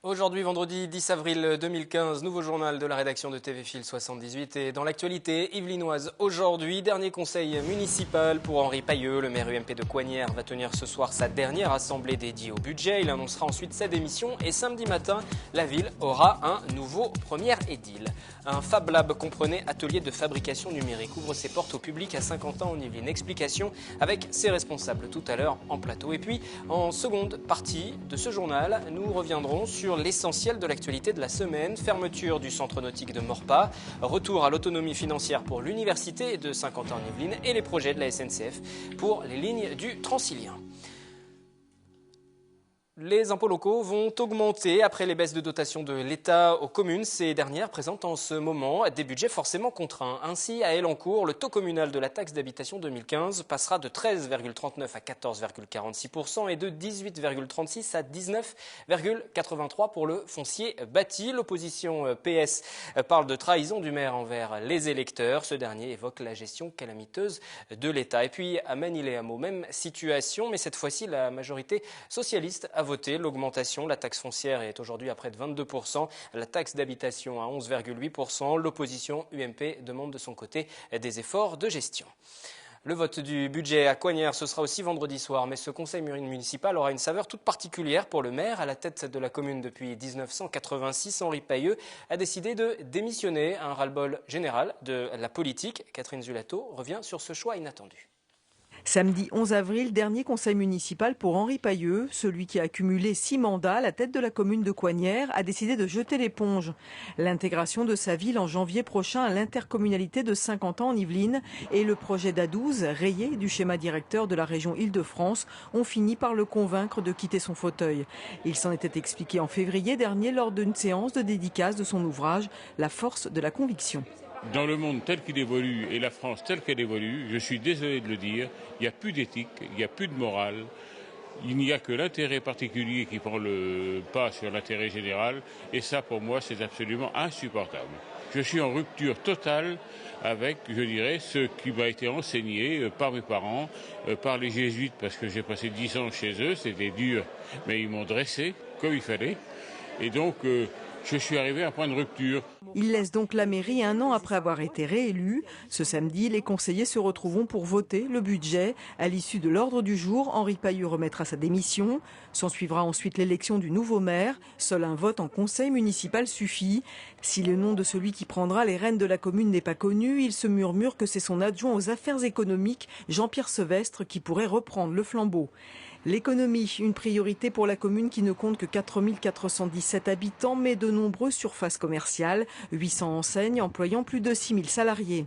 Aujourd'hui, vendredi 10 avril 2015, nouveau journal de la rédaction de TV Fil 78 et dans l'actualité yvelinoise. Aujourd'hui, dernier conseil municipal pour Henri Pailleux. Le maire UMP de Coignères va tenir ce soir sa dernière assemblée dédiée au budget. Il annoncera ensuite sa démission et samedi matin, la ville aura un nouveau premier édile. Un Fab Lab comprenait atelier de fabrication numérique ouvre ses portes au public à Saint-Quentin en Yvelines. Explication avec ses responsables tout à l'heure en plateau. Et puis, en seconde partie de ce journal, nous reviendrons sur l'essentiel de l'actualité de la semaine. Fermeture du centre nautique de Maurepas, retour à l'autonomie financière pour l'université de Saint-Quentin-en-Yvelines et les projets de la SNCF pour les lignes du Transilien. Les impôts locaux vont augmenter après les baisses de dotation de l'État aux communes. Ces dernières présentent en ce moment des budgets forcément contraints. Ainsi, à Elancourt, le taux communal de la taxe d'habitation 2015 passera de 13,39 à 14,46% et de 18,36 à 19,83 pour le foncier bâti. L'opposition PS parle de trahison du maire envers les électeurs. Ce dernier évoque la gestion calamiteuse de l'État. Et puis, à Manille-les-Hameaux, même situation, mais cette fois-ci, la majorité socialiste a voté l'augmentation. La taxe foncière est aujourd'hui à près de 22%, la taxe d'habitation à 11,8%. L'opposition UMP demande de son côté des efforts de gestion. Le vote du budget à Coignères, ce sera aussi vendredi soir, mais ce conseil municipal aura une saveur toute particulière pour le maire. À la tête de la commune depuis 1986, Henri Pailleux a décidé de démissionner. Un ras-le-bol général de la politique. Catherine Zulato revient sur ce choix inattendu. Samedi 11 avril, dernier conseil municipal pour Henri Pailleux. Celui qui a accumulé 6 mandats à la tête de la commune de Coignères a décidé de jeter l'éponge. L'intégration de sa ville en janvier prochain à l'intercommunalité de Saint-Quentin-en-Yvelines et le projet d'A12, rayé du schéma directeur de la région Île-de-France, ont fini par le convaincre de quitter son fauteuil. Il s'en était expliqué en février dernier lors d'une séance de dédicace de son ouvrage « La force de la conviction ». Dans le monde tel qu'il évolue et la France telle qu'elle évolue, je suis désolé de le dire, il n'y a plus d'éthique, il n'y a plus de morale, il n'y a que l'intérêt particulier qui prend le pas sur l'intérêt général et ça pour moi c'est absolument insupportable. Je suis en rupture totale avec, je dirais, ce qui m'a été enseigné par mes parents, par les jésuites parce que j'ai passé 10 ans chez eux, c'était dur, mais ils m'ont dressé comme il fallait et donc je suis arrivé à un point de rupture. Il laisse donc la mairie 1 an après avoir été réélu. Ce samedi, les conseillers se retrouveront pour voter le budget. À l'issue de l'ordre du jour, Henri Pailleux remettra sa démission. S'en suivra ensuite l'élection du nouveau maire. Seul un vote en conseil municipal suffit. Si le nom de celui qui prendra les rênes de la commune n'est pas connu, il se murmure que c'est son adjoint aux affaires économiques, Jean-Pierre Sevestre, qui pourrait reprendre le flambeau. L'économie, une priorité pour la commune qui ne compte que 4 417 habitants, mais de nombreuses surfaces commerciales, 800 enseignes employant plus de 6 000 salariés.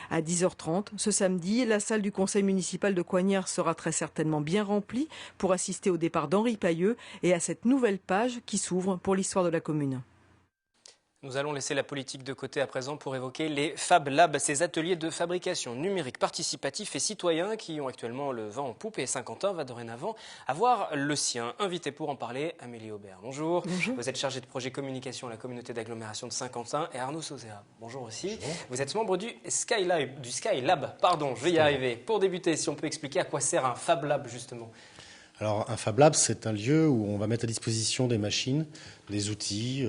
À 10h30, ce samedi, la salle du conseil municipal de Coignères sera très certainement bien remplie pour assister au départ d'Henri Pailleux et à cette nouvelle page qui s'ouvre pour l'histoire de la commune. Nous allons laisser la politique de côté à présent pour évoquer les Fab Labs, ces ateliers de fabrication numérique participatifs et citoyens qui ont actuellement le vent en poupe et Saint-Quentin va dorénavant avoir le sien. Invité pour en parler, Amélie Aubert. Bonjour. Bonjour. Vous êtes chargée de projet communication à la communauté d'agglomération de Saint-Quentin et Arnaud Sauzéa. Bonjour aussi. Bonjour. Vous êtes membre du Skylab. Pardon, je vais y arriver. Pour débuter, si on peut expliquer à quoi sert un Fab Lab justement. Alors un Fab Lab, c'est un lieu où on va mettre à disposition des machines, des outils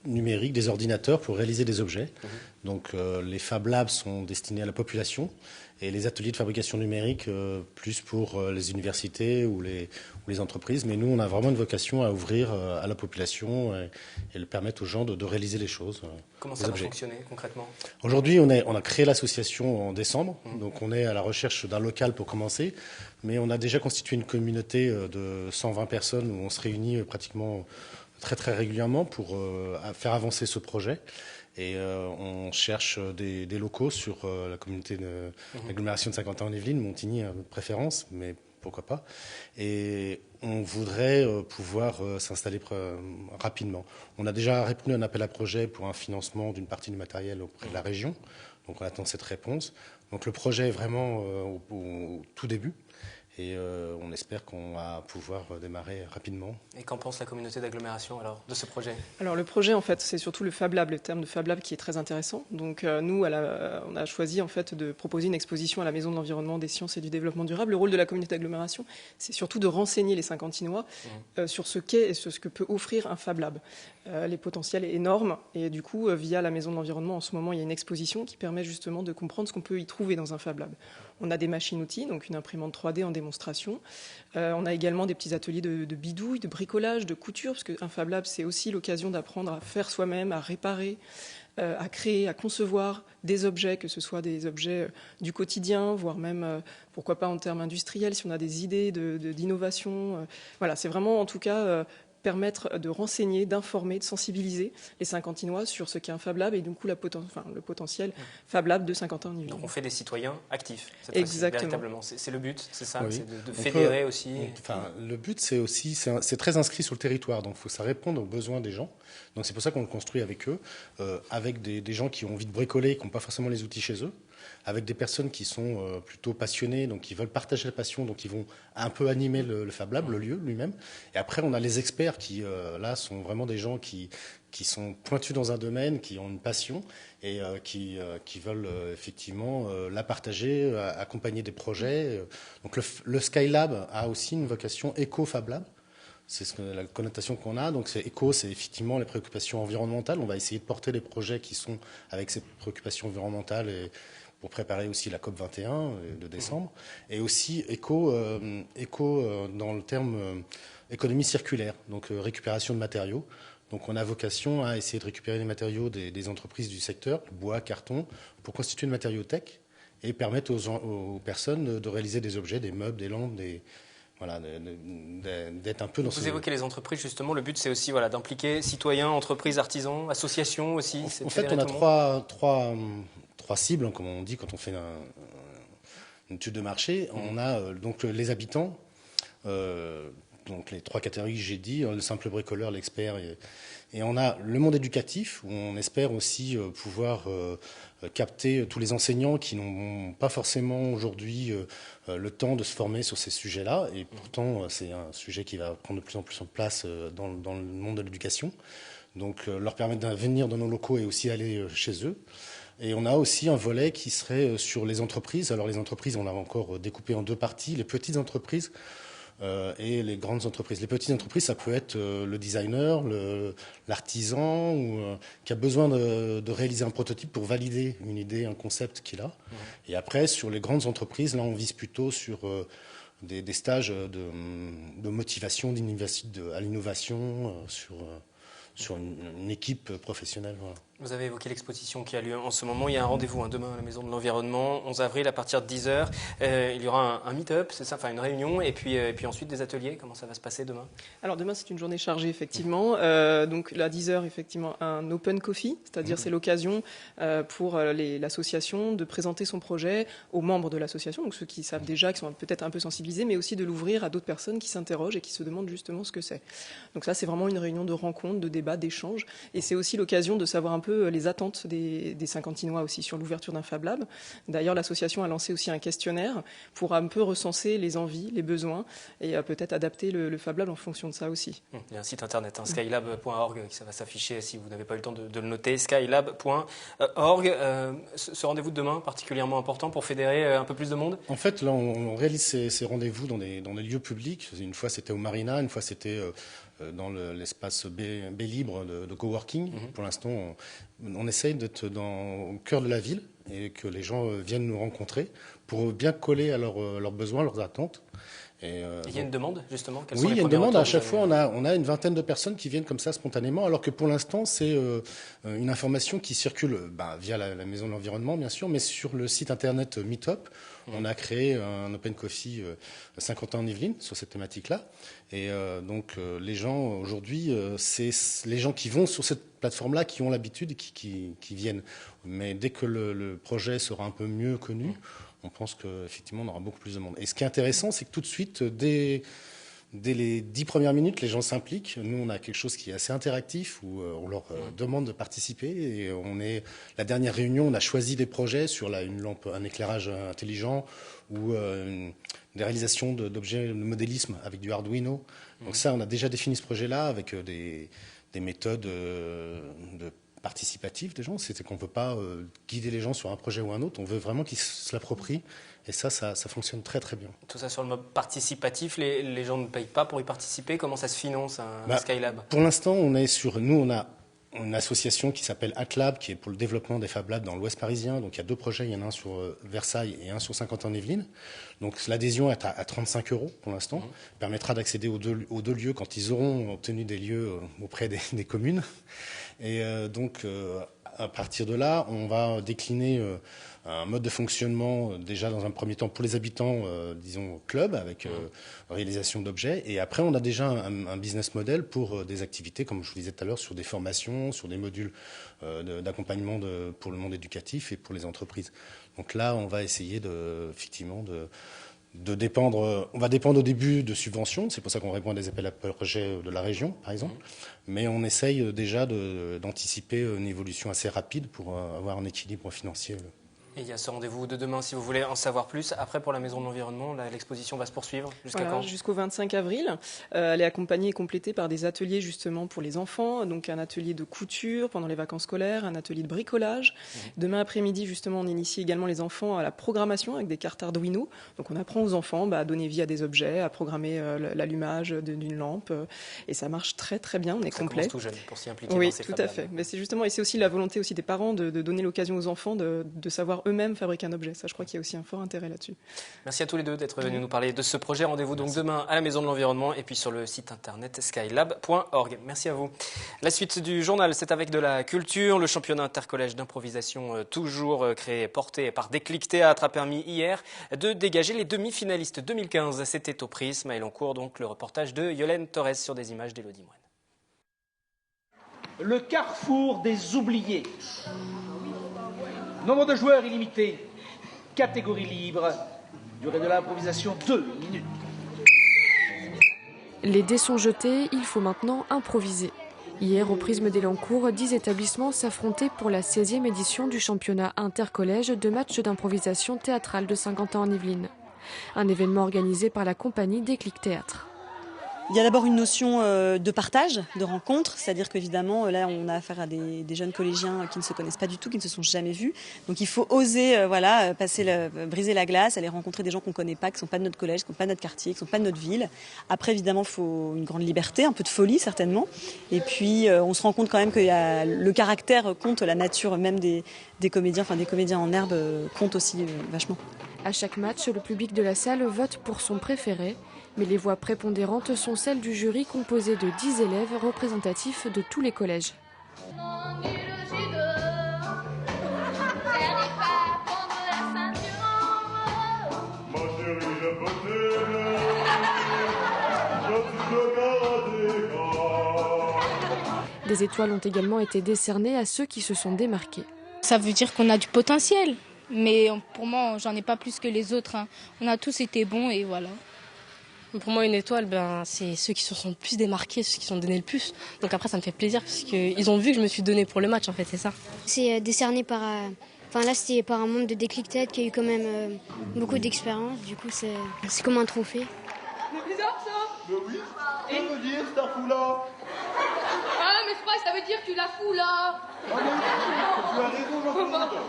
numériques, des ordinateurs pour réaliser des objets. Donc les Fab Labs sont destinés à la population et les ateliers de fabrication numérique plus pour les universités ou les entreprises. Mais nous, on a vraiment une vocation à ouvrir à la population et permettre aux gens de réaliser les choses. Comment ça va fonctionner concrètement ? Aujourd'hui, on a créé l'association en décembre. Donc on est à la recherche d'un local pour commencer. Mais on a déjà constitué une communauté de 120 personnes où on se réunit pratiquement très très régulièrement pour faire avancer ce projet. Et on cherche des locaux sur la communauté de l'agglomération de Saint-Quentin-en-Yvelines, Montigny de préférence, mais pourquoi pas. Et on voudrait pouvoir s'installer rapidement. On a déjà répondu à un appel à projet pour un financement d'une partie du matériel auprès de la région. Donc on attend cette réponse. Donc le projet est vraiment au tout début. Et on espère qu'on va pouvoir démarrer rapidement. Et qu'en pense la communauté d'agglomération alors de ce projet? Alors le projet en fait c'est surtout le Fab Lab, le terme de Fab Lab qui est très intéressant. Donc nous on a choisi en fait de proposer une exposition à la Maison de l'Environnement, des Sciences et du Développement Durable. Le rôle de la communauté d'agglomération, c'est surtout de renseigner les Saint-Quentinois sur ce qu'est et sur ce que peut offrir un Fab Lab. Les potentiels énormes et du coup via la Maison de l'Environnement en ce moment il y a une exposition qui permet justement de comprendre ce qu'on peut y trouver dans un Fab Lab. On a des machines-outils, donc une imprimante 3D en démonstration. On a également des petits ateliers de bidouille, de bricolage, de couture, parce qu'un Fab Lab, c'est aussi l'occasion d'apprendre à faire soi-même, à réparer, à créer, à concevoir des objets, que ce soit des objets du quotidien, voire même, pourquoi pas en termes industriels, si on a des idées d'innovation. Voilà, c'est vraiment en tout cas permettre de renseigner, d'informer, de sensibiliser les Saint-Quentinois sur ce qu'est un Fab Lab et du coup le potentiel Fab Lab de Saint-Quentin-en-Yvelines. Donc on fait des citoyens actifs, exactement. Véritablement. C'est le but, c'est ça, oui. c'est de fédérer aussi. Le but, c'est très inscrit sur le territoire, donc il faut que ça réponde aux besoins des gens. Donc c'est pour ça qu'on le construit avec eux, avec des gens qui ont envie de bricoler, qui n'ont pas forcément les outils chez eux, avec des personnes qui sont plutôt passionnées, donc qui veulent partager la passion, donc ils vont un peu animer le Fab Lab, le lieu lui-même. Et après, on a les experts qui, là, sont vraiment des gens qui sont pointus dans un domaine, qui ont une passion et qui veulent effectivement la partager, accompagner des projets. Donc le Skylab a aussi une vocation éco-Fab Lab. C'est la connotation qu'on a. Donc c'est éco, c'est effectivement les préoccupations environnementales. On va essayer de porter les projets qui sont avec ces préoccupations environnementales et pour préparer aussi la COP 21 de décembre. Et aussi éco dans le terme économie circulaire, donc récupération de matériaux. Donc on a vocation à essayer de récupérer les matériaux des entreprises du secteur, bois, carton, pour constituer une matériothèque et permettre aux personnes de réaliser des objets, des meubles, des lampes, voilà, d'être un peu dans Vous évoquez les entreprises, justement. Le but, c'est aussi d'impliquer citoyens, entreprises, artisans, associations aussi. En fait, on a trois cibles, comme on dit quand on fait une étude de marché. On a donc les habitants, donc les trois catégories que j'ai dit, le simple bricoleur, l'expert, et on a le monde éducatif, où on espère aussi pouvoir capter tous les enseignants qui n'ont pas forcément aujourd'hui le temps de se former sur ces sujets-là. Et pourtant, c'est un sujet qui va prendre de plus en plus en place dans le monde de l'éducation. Donc, leur permettre de venir dans nos locaux et aussi aller chez eux. Et on a aussi un volet qui serait sur les entreprises. Alors, les entreprises, on l'a encore découpé en deux parties. Les petites entreprises et les grandes entreprises. Les petites entreprises, ça peut être le designer, l'artisan, ou qui a besoin de réaliser un prototype pour valider une idée, un concept qu'il a. Et après, sur les grandes entreprises, là, on vise plutôt sur des stages de motivation, à l'innovation, sur une équipe professionnelle. Voilà. Vous avez évoqué l'exposition qui a lieu en ce moment. Il y a un rendez-vous demain à la Maison de l'Environnement, 11 avril à partir de 10h. Il y aura un meet-up, c'est ça, enfin une réunion, et puis ensuite des ateliers. Comment ça va se passer demain? Alors demain, c'est une journée chargée, effectivement. Donc à 10h, effectivement, un open coffee, c'est-à-dire c'est l'occasion pour l'association de présenter son projet aux membres de l'association, donc ceux qui savent déjà, qui sont peut-être un peu sensibilisés, mais aussi de l'ouvrir à d'autres personnes qui s'interrogent et qui se demandent justement ce que c'est. Donc ça, c'est vraiment une réunion de rencontre, de débat, d'échange, et c'est aussi l'occasion de savoir un peu les attentes des Saint-Quentinois aussi sur l'ouverture d'un Fab Lab. D'ailleurs, l'association a lancé aussi un questionnaire pour un peu recenser les envies, les besoins et peut-être adapter le Fab Lab en fonction de ça aussi. Il y a un site internet, skylab.org, qui va s'afficher si vous n'avez pas eu le temps de le noter, skylab.org. Ce rendez-vous de demain, particulièrement important pour fédérer un peu plus de monde? En fait, là, on réalise ces rendez-vous dans des lieux publics. Une fois, c'était au Marina, une fois, c'était dans l'espace B libre de coworking. Pour l'instant, on essaye d'être au cœur de la ville et que les gens viennent nous rencontrer pour bien coller à leurs besoins, leurs attentes. Et il y a une demande, justement? Oui, il y a une demande. À chaque fois, on a une vingtaine de personnes qui viennent comme ça spontanément, alors que pour l'instant, c'est une information qui circule via la Maison de l'Environnement, bien sûr, mais sur le site internet Meetup. On a créé un Open Coffee Saint-Quentin-en-Yvelines sur cette thématique-là. Et donc, les gens, aujourd'hui, c'est les gens qui vont sur cette plateforme-là qui ont l'habitude et qui viennent. Mais dès que le projet sera un peu mieux connu, on pense qu'effectivement, on aura beaucoup plus de monde. Et ce qui est intéressant, c'est que tout de suite, dès les 10 premières minutes, les gens s'impliquent. Nous, on a quelque chose qui est assez interactif, où on leur demande de participer. Et la dernière réunion, on a choisi des projets sur une lampe, un éclairage intelligent ou une des réalisations d'objets de modélisme avec du Arduino. Donc ça, on a déjà défini ce projet-là avec des méthodes participatives des gens. C'est qu'on ne veut pas guider les gens sur un projet ou un autre, on veut vraiment qu'ils se l'approprient. Et ça fonctionne très très bien. Tout ça sur le mode participatif, les gens ne payent pas pour y participer. Comment ça se finance, un Skylab? Pour l'instant, on a une association qui s'appelle AtLab, qui est pour le développement des Fab Labs dans l'Ouest parisien. Donc il y a 2 projets, il y en a un sur Versailles et un sur Saint-Quentin-en-Yvelines. Donc l'adhésion est à 35 € pour l'instant. Permettra d'accéder aux deux lieux quand ils auront obtenu des lieux auprès des communes. Et à partir de là, on va décliner un mode de fonctionnement déjà dans un premier temps pour les habitants, disons club, avec réalisation d'objets. Et après, on a déjà un business model pour des activités, comme je vous disais tout à l'heure, sur des formations, sur des modules d'accompagnement pour le monde éducatif et pour les entreprises. Donc là, on va essayer effectivement de dépendre. On va dépendre au début de subventions. C'est pour ça qu'on répond à des appels à projets de la région, par exemple. Mais on essaye déjà d'anticiper une évolution assez rapide pour avoir un équilibre financier. Et il y a ce rendez-vous de demain si vous voulez en savoir plus. Après, pour la Maison de l'Environnement, l'exposition va se poursuivre jusqu'à quand? Jusqu'au 25 avril. Elle est accompagnée et complétée par des ateliers justement pour les enfants. Donc un atelier de couture pendant les vacances scolaires, un atelier de bricolage. Demain après-midi, justement, on initie également les enfants à la programmation avec des cartes Arduino. Donc on apprend aux enfants à donner vie à des objets, à programmer l'allumage d'une lampe. Et ça marche très très bien, on est complet. Ça commence tout jeune pour s'y impliquer Oui, dans ces tout Fab à Labs. fait. Mais c'est justement, et c'est aussi la volonté aussi des parents de donner l'occasion aux enfants de savoir eux-mêmes fabriquer un objet. Ça, je crois qu'il y a aussi un fort intérêt là-dessus. Merci à tous les deux d'être venus nous parler de ce projet. Rendez-vous donc demain à la Maison de l'Environnement et puis sur le site internet skylab.org. Merci à vous. La suite du journal, c'est avec de la culture. Le championnat intercollège d'improvisation toujours créé et porté par Déclic Théâtre a permis hier de dégager les demi-finalistes 2015. C'était au Prisme et l'on court donc le reportage de Yolène Torres sur des images d'Élodie Moine. Le carrefour des oubliés. Nombre de joueurs illimité. Catégorie libre. Durée de l'improvisation 2 minutes. Les dés sont jetés, il faut maintenant improviser. Hier, au Prisme d'Elancourt, 10 établissements s'affrontaient pour la 16e édition du championnat intercollège de matchs d'improvisation théâtrale de Saint-Quentin-en-Yvelines. Un événement organisé par la compagnie Déclic Théâtre. Il y a d'abord une notion de partage, de rencontre, c'est-à-dire qu'évidemment, là, on a affaire à des jeunes collégiens qui ne se connaissent pas du tout, qui ne se sont jamais vus. Donc il faut oser briser la glace, aller rencontrer des gens qu'on ne connaît pas, qui ne sont pas de notre collège, qui ne sont pas de notre quartier, qui ne sont pas de notre ville. Après, évidemment, il faut une grande liberté, un peu de folie, certainement. Et puis, on se rend compte quand même que le caractère compte, la nature même des comédiens, enfin des comédiens en herbe compte aussi vachement. À chaque match, le public de la salle vote pour son préféré. Mais les voix prépondérantes sont celles du jury composé de 10 élèves représentatifs de tous les collèges. Des étoiles ont également été décernées à ceux qui se sont démarqués. Ça veut dire qu'on a du potentiel, mais pour moi, j'en ai pas plus que les autres. On a tous été bons et voilà. Pour moi, une étoile, c'est ceux qui se sont le plus démarqués, ceux qui se sont donnés le plus. Donc après, ça me fait plaisir parce qu'ils ont vu que je me suis donnée pour le match, en fait, c'est ça. C'est décerné par... là, c'était par un membre de Déclic Théâtre qui a eu quand même beaucoup d'expérience. Du coup, c'est comme un trophée. C'est bizarre, ça? Mais oui, ça veut dire, c'est un fou là. Ah, mais c'est pas, ça veut dire que tu la fous, là. Ah, mais tu as raison, Jean-Claude.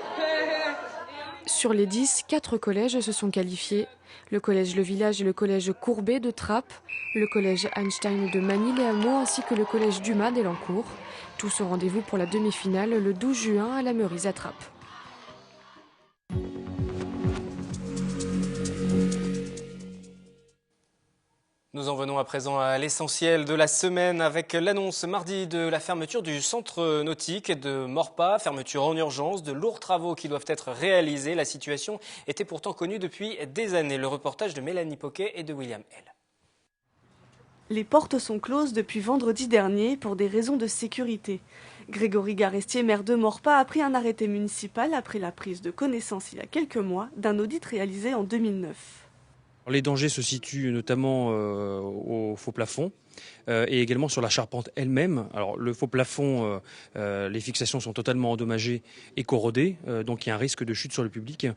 Sur les 10, 4 collèges se sont qualifiés. Le collège Le Village et le collège Courbet de Trappes, le collège Einstein de Manille-les-Hameaux ainsi que le collège Dumas d'Elancourt. Tous au rendez-vous pour la demi-finale le 12 juin à la Meurise à Trappes. Nous en venons à présent à l'essentiel de la semaine avec l'annonce mardi de la fermeture du centre nautique de Morpas, fermeture en urgence, de lourds travaux qui doivent être réalisés. La situation était pourtant connue depuis des années. Le reportage de Mélanie Poquet et de William L. Les portes sont closes depuis vendredi dernier pour des raisons de sécurité. Grégory Garestier, maire de Morpas, a pris un arrêté municipal après la prise de connaissance il y a quelques mois d'un audit réalisé en 2009. Les dangers se situent notamment au faux plafond, et également sur la charpente elle-même. Alors le faux plafond, les fixations sont totalement endommagées et corrodées, donc il y a un risque de chute sur le public.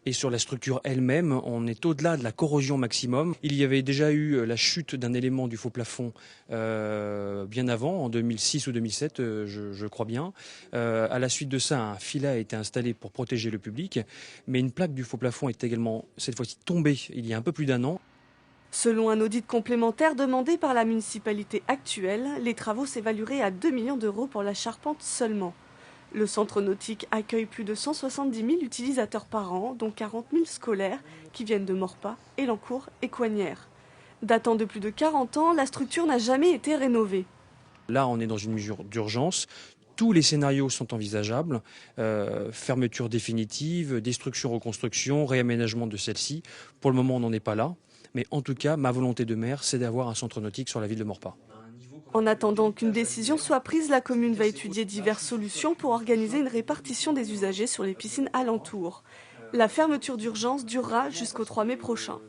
Et sur la structure elle-même, on est au-delà de la corrosion maximum. Il y avait déjà eu la chute d'un élément du faux plafond bien avant, en 2006 ou 2007, je crois bien. À la suite de ça, un filet a été installé pour protéger le public, mais une plaque du faux plafond est également cette fois-ci tombée il y a un peu plus d'un an. Selon un audit complémentaire demandé par la municipalité actuelle, les travaux s'évalueraient à 2 millions d'euros pour la charpente seulement. Le centre nautique accueille plus de 170 000 utilisateurs par an, dont 40 000 scolaires qui viennent de Maurepas, Élancourt et Coignères. Datant de plus de 40 ans, la structure n'a jamais été rénovée. Là, on est dans une mesure d'urgence. Tous les scénarios sont envisageables, fermeture définitive, destruction, reconstruction, réaménagement de celle-ci. Pour le moment, on n'en est pas là. Mais en tout cas, ma volonté de maire, c'est d'avoir un centre nautique sur la ville de Maurepas. En attendant qu'une décision soit prise, la commune va étudier diverses solutions pour organiser une répartition des usagers sur les piscines alentours. La fermeture d'urgence durera jusqu'au 3 mai prochain.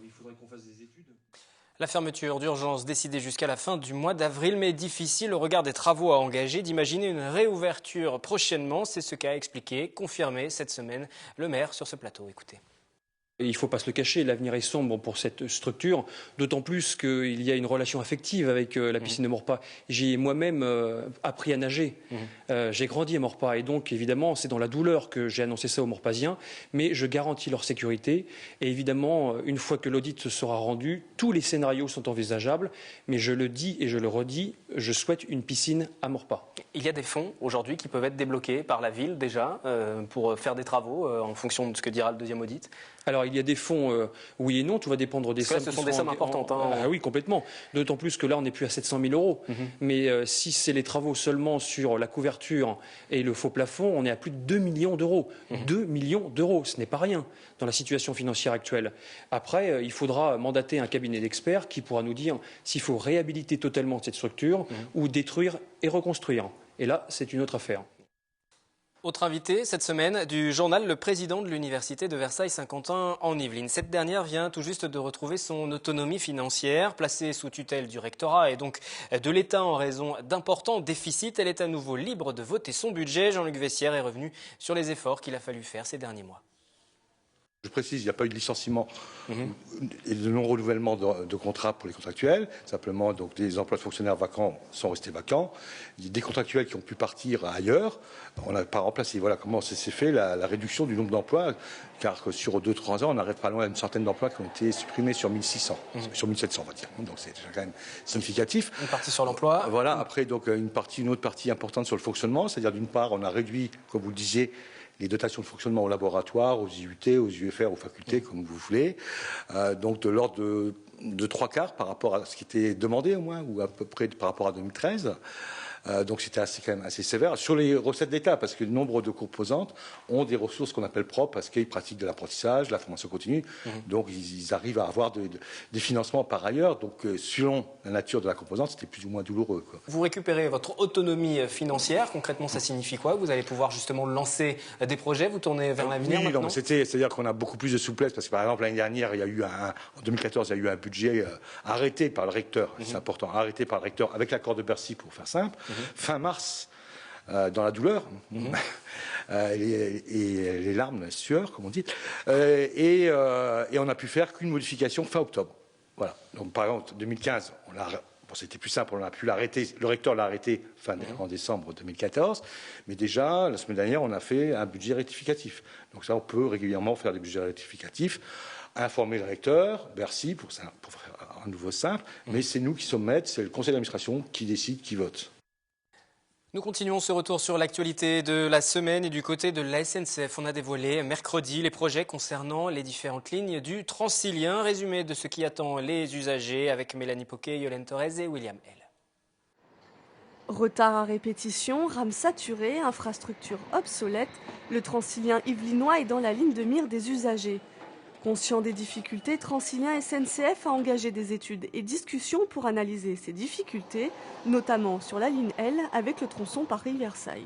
La fermeture d'urgence décidée jusqu'à la fin du mois d'avril, mais difficile au regard des travaux à engager d'imaginer une réouverture prochainement. C'est ce qu'a expliqué, confirmé cette semaine le maire sur ce plateau. Écoutez. Il ne faut pas se le cacher, l'avenir est sombre pour cette structure, d'autant plus qu'il y a une relation affective avec la piscine de Maurepas. J'ai moi-même appris à nager, j'ai grandi à Maurepas et donc évidemment c'est dans la douleur que j'ai annoncé ça aux Maurepasiens, mais je garantis leur sécurité et évidemment une fois que l'audit se sera rendu, tous les scénarios sont envisageables, mais je le dis et je le redis, je souhaite une piscine à Maurepas. Il y a des fonds aujourd'hui qui peuvent être débloqués par la ville déjà pour faire des travaux en fonction de ce que dira le deuxième audit. Alors, il y a des fonds, oui et non, tout va dépendre des sommes. Ce sont des sommes importantes. Ah oui, complètement. D'autant plus que là, on n'est plus à 700 000 euros. Mais si c'est les travaux seulement sur la couverture et le faux plafond, on est à plus de 2 millions d'euros. 2 millions d'euros, ce n'est pas rien dans la situation financière actuelle. Après, il faudra mandater un cabinet d'experts qui pourra nous dire s'il faut réhabiliter totalement cette structure ou détruire et reconstruire. Et là, c'est une autre affaire. Autre invité cette semaine du journal, le président de l'université de Versailles-Saint-Quentin en Yvelines. Cette dernière vient tout juste de retrouver son autonomie financière, placée sous tutelle du rectorat et donc de l'État en raison d'importants déficits. Elle est à nouveau libre de voter son budget. Jean-Luc Vessière est revenu sur les efforts qu'il a fallu faire ces derniers mois. Je précise, il n'y a pas eu de licenciement et de non-renouvellement de contrats pour les contractuels. Simplement, donc, les emplois de fonctionnaires vacants sont restés vacants. Il y a des contractuels qui ont pu partir ailleurs. On n'a pas remplacé. Voilà comment s'est fait la réduction du nombre d'emplois. Car sur 2-3 ans, on arrive pas loin à une centaine d'emplois qui ont été supprimés sur 1600, sur 1700, on va dire. Donc c'est quand même significatif. Une partie sur l'emploi. Voilà. Après, donc une autre partie importante sur le fonctionnement. C'est-à-dire, d'une part, on a réduit, comme vous le disiez, les dotations de fonctionnement aux laboratoires, aux IUT, aux UFR, aux facultés, comme vous voulez. Donc de l'ordre de 3/4 par rapport à ce qui était demandé au moins, ou à peu près par rapport à 2013. Donc c'était quand même assez sévère. Sur les recettes d'État, parce que nombre de composantes ont des ressources qu'on appelle propres, parce qu'ils pratiquent de l'apprentissage, de la formation continue. Donc ils arrivent à avoir des financements par ailleurs. Donc selon la nature de la composante, c'était plus ou moins douloureux, quoi. Vous récupérez votre autonomie financière. Concrètement, ça signifie quoi? Vous allez pouvoir justement lancer des projets, vous tournez vers l'avenir maintenant? C'est-à-dire qu'on a beaucoup plus de souplesse, parce que par exemple l'année dernière, en 2014, il y a eu un budget arrêté par le recteur, c'est important, arrêté par le recteur avec l'accord de Bercy, pour faire simple. Fin mars, dans la douleur, et les larmes, la sueur, comme on dit, et on n'a pu faire qu'une modification fin octobre. Voilà. Donc par exemple, 2015, c'était plus simple, on a pu l'arrêter, le recteur l'a arrêté en décembre 2014, mais déjà, la semaine dernière, on a fait un budget rectificatif. Donc ça, on peut régulièrement faire des budgets rectificatifs, informer le recteur, Bercy, pour faire un nouveau simple, mais c'est nous qui sommes maîtres, c'est le conseil d'administration qui décide, qui vote. Nous continuons ce retour sur l'actualité de la semaine et du côté de la SNCF. On a dévoilé mercredi les projets concernant les différentes lignes du Transilien. Résumé de ce qui attend les usagers avec Mélanie Poquet, Yolène Torres et William L. Retard à répétition, rames saturées, infrastructures obsolètes, le Transilien yvelinois est dans la ligne de mire des usagers. Conscient des difficultés, Transilien SNCF a engagé des études et discussions pour analyser ces difficultés, notamment sur la ligne L avec le tronçon Paris-Versailles.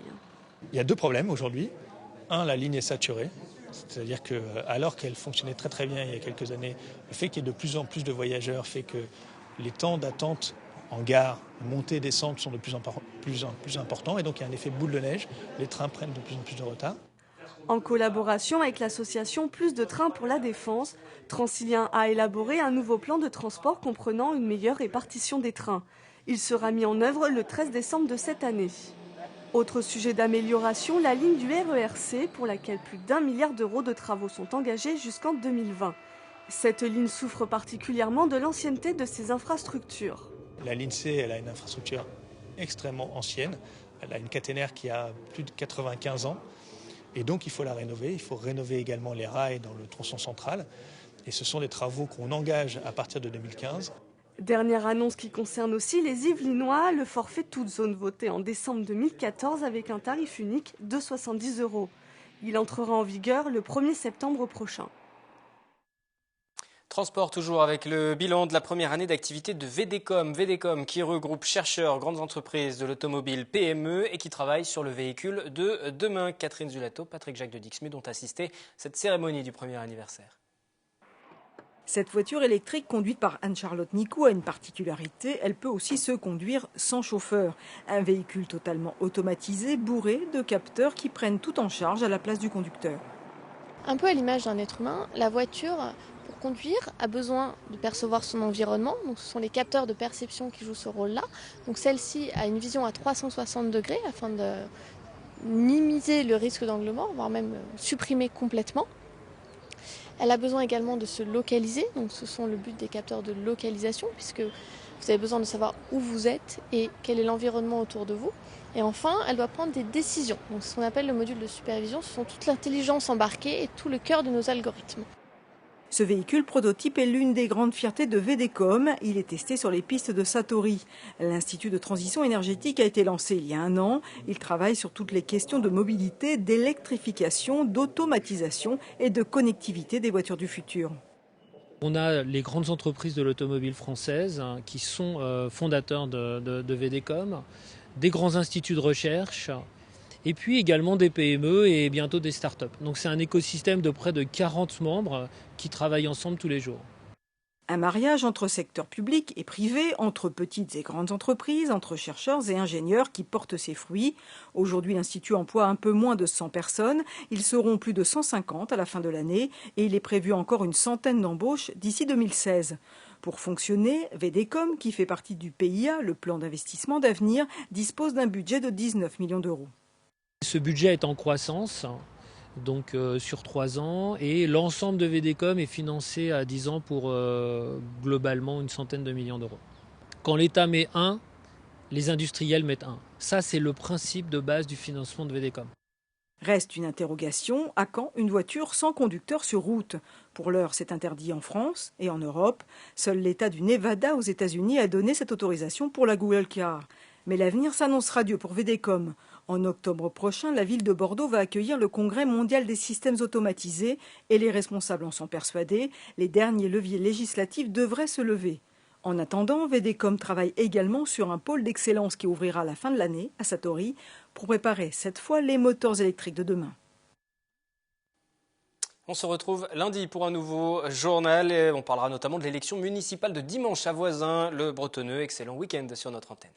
Il y a deux problèmes aujourd'hui. Un, la ligne est saturée, c'est-à-dire que alors qu'elle fonctionnait très bien il y a quelques années, le fait qu'il y ait de plus en plus de voyageurs fait que les temps d'attente en gare, montées et descentes sont de plus en plus importants et donc il y a un effet boule de neige. Les trains prennent de plus en plus de retard. En collaboration avec l'association Plus de trains pour la défense, Transilien a élaboré un nouveau plan de transport comprenant une meilleure répartition des trains. Il sera mis en œuvre le 13 décembre de cette année. Autre sujet d'amélioration, la ligne du RER-C pour laquelle plus d'1 milliard d'euros de travaux sont engagés jusqu'en 2020. Cette ligne souffre particulièrement de l'ancienneté de ses infrastructures. La ligne C, elle a une infrastructure extrêmement ancienne. Elle a une caténaire qui a plus de 95 ans. Et donc il faut la rénover. Il faut rénover également les rails dans le tronçon central. Et ce sont des travaux qu'on engage à partir de 2015. Dernière annonce qui concerne aussi les Yvelinois, le forfait toute zone voté en décembre 2014 avec un tarif unique de 70 €. Il entrera en vigueur le 1er septembre prochain. Transport toujours avec le bilan de la première année d'activité de VDCOM. VDCOM qui regroupe chercheurs, grandes entreprises de l'automobile, PME et qui travaille sur le véhicule de demain. Catherine Zulato, Patrick Jacques de Dixmude ont assisté à cette cérémonie du premier anniversaire. Cette voiture électrique conduite par Anne-Charlotte Nicou a une particularité, elle peut aussi se conduire sans chauffeur. Un véhicule totalement automatisé, bourré de capteurs qui prennent tout en charge à la place du conducteur. Un peu à l'image d'un être humain, la voiture, pour conduire, a besoin de percevoir son environnement. Donc ce sont les capteurs de perception qui jouent ce rôle-là. Donc celle-ci a une vision à 360 degrés afin de minimiser le risque d'angle mort, voire même supprimer complètement. Elle a besoin également de se localiser, donc ce sont le but des capteurs de localisation, puisque vous avez besoin de savoir où vous êtes et quel est l'environnement autour de vous. Et enfin, elle doit prendre des décisions. Donc ce qu'on appelle le module de supervision, ce sont toute l'intelligence embarquée et tout le cœur de nos algorithmes. Ce véhicule prototype est l'une des grandes fiertés de VDCOM. Il est testé sur les pistes de Satori. L'Institut de transition énergétique a été lancé il y a 1 an. Il travaille sur toutes les questions de mobilité, d'électrification, d'automatisation et de connectivité des voitures du futur. On a les grandes entreprises de l'automobile française qui sont fondateurs de VDCOM, des grands instituts de recherche, et puis également des PME et bientôt des startups. Donc c'est un écosystème de près de 40 membres qui travaillent ensemble tous les jours. Un mariage entre secteur public et privé, entre petites et grandes entreprises, entre chercheurs et ingénieurs qui portent ses fruits. Aujourd'hui, l'Institut emploie un peu moins de 100 personnes. Ils seront plus de 150 à la fin de l'année et il est prévu encore une centaine d'embauches d'ici 2016. Pour fonctionner, VDCOM, qui fait partie du PIA, le plan d'investissement d'avenir, dispose d'un budget de 19 millions d'euros. Ce budget est en croissance, donc sur 3 ans, et l'ensemble de VDCOM est financé à 10 ans pour globalement une centaine de millions d'euros. Quand l'État met 1, les industriels mettent 1. Ça, c'est le principe de base du financement de VDCOM. Reste une interrogation, à quand une voiture sans conducteur sur route? Pour l'heure, c'est interdit en France et en Europe. Seul l'État du Nevada aux États-Unis a donné cette autorisation pour la Google Car. Mais l'avenir s'annonce radieux pour VDCOM. En octobre prochain, la ville de Bordeaux va accueillir le Congrès mondial des systèmes automatisés et les responsables en sont persuadés. Les derniers leviers législatifs devraient se lever. En attendant, VDCOM travaille également sur un pôle d'excellence qui ouvrira à la fin de l'année à Satori pour préparer cette fois les moteurs électriques de demain. On se retrouve lundi pour un nouveau journal et on parlera notamment de l'élection municipale de dimanche à Voisins, le Bretonneux. Excellent week-end sur notre antenne.